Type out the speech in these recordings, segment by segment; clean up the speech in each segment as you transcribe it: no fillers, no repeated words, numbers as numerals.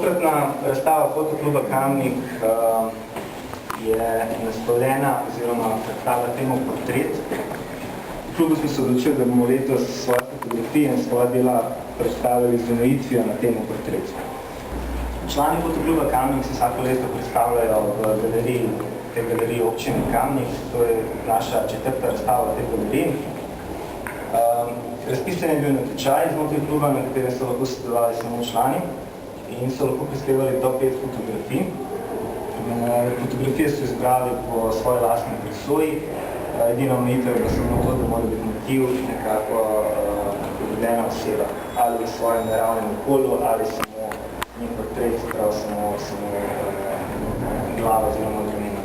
Tokratna razstava Fotokluba Kamnik je naslovljena oziroma predstavlja temo portret. V klubu smo se odločili, da bomo letos svoje fotografije in svoja dela predstavljali z omejitvijo na temo portret. Člani Fotokluba Kamnik se vsako leto predstavljajo v galeriji občine Kamnik, to je naša četrta razstava v tej galeriji. Razpisan je bil natečaj znotraj kluba, na katerem so lahko sodelovali samo člani in so lahko prispevali do 5 fotografij. Fotografije so izbrali po svoji lastni presoji. Edina omejitev je samo to, da mora biti motiv nekako povedena oseba, ali v svojem naravnem okolju, ali samo njen portret, prav samo glava oziroma glavnina.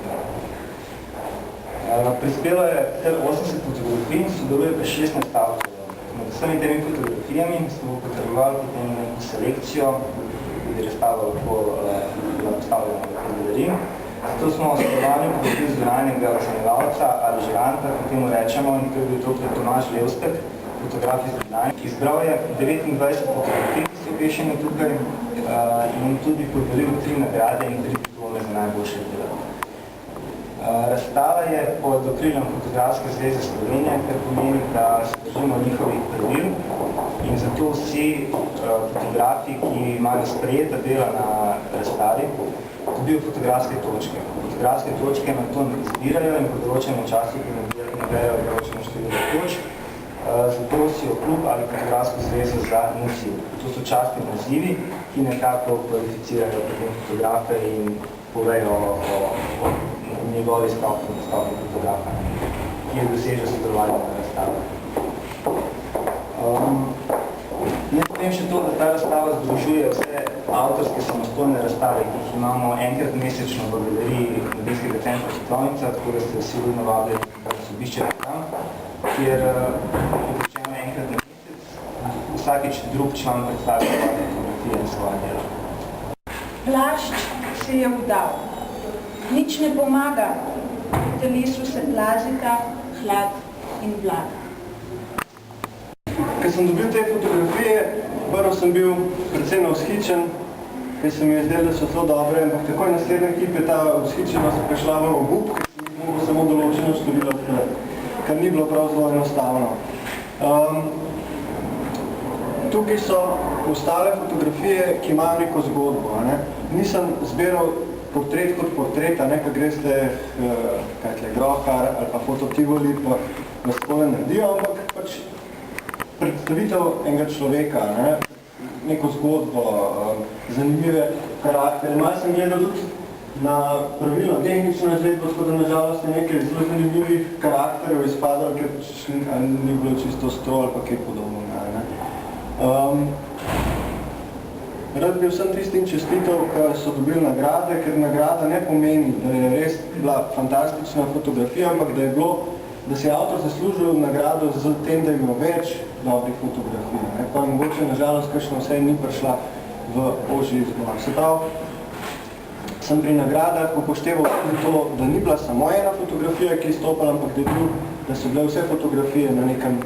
Prispelo je kar 80 fotografij in sodeluje pa 16 avtorjev. Med vsemi temi fotografijami smo potrebovali potem neko selekcijo, ki je razstava lahko bila postavljena v galeriji. Zato smo sodelovali fotografij zunanjega ocenjevalca ali žiranta, kot temu rečemo, in to je bil dr. Tomaž Levstek, fotograf iz Ljubljane, ki izbral je 29 fotografij, ki so obešeni tukaj, in tudi podelil 3 nagrade in 3 diplome za najboljše delo. Razstava je pod okriljem Fotografske zveze Slovenije, kar pomeni, da se držimo njihovih pravil in zato vsi fotografi, ki imajo sprejeta dela na razstavi, dobijo fotografske točke. Fotografske točke na to izbirajo in po določenem času, ki naberejo določeno število točk, zato si jo klub ali Fotografsko zvezo za naziv. To so častni nazivi, ki nekako kvalificirajo potem fotografe in povejo o njegovi stopni fotografa, ki je dosežil sodelovanje na razstavi. Ne povem še to, da ta razstava združuje vse avtorske samostojne razstave, ki jih imamo enkrat mesečno v galeriji Mladinskega centra Četlovnica, tako da ste vsi vedno vabljeni, da se obiščete tam, kjer počemo enkrat na mesec, vsakič drug član predstavlja fotografije in svoje dela. Plašč se je vdal. Nič ne pomaga, v telesu se plazita hlad in vlaga. Ko sem dobil te fotografije, prvo sem bil precej navzhičen, ker se mi je zdelo, da so zelo dobre, ampak takoj naslednja ekipa ta vzhičenost prišla v obup, ker sem jih mogel samo določeno število, kar ni bilo prav zelo enostavno. Tukaj so ostale fotografije, ki imajo neko zgodbo. Nisem zbiral portret kot portret, ko greste Grohar ali pa Foto Tivoli, pa vas takole naredijo, ampak pač predstavitev enega človeka, neko zgodbo, zanimive karaktere. Malo sem gledal tudi na pravilno tehnično izvedbo, tako da nažalost je nekaj zelo zanimivih karakterjev izpadalo, ker ni bilo čisto stro ali pa kaj podobno. Rad bi vsem tistim čestitev, ki so dobili nagrade, ker nagrada ne pomeni, da je res bila fantastična fotografija, ampak da si je avtor zaslužil nagrado z tem, da je imel več dobrih fotografij. Pa mogoče, nažalost, kakšna vse ni prišla v ožji izbor. Se pravi, sem pri nagradah upošteval tudi to, da ni bila samo ena fotografija, ki je stopala, ampak da so bile vse fotografije na nekem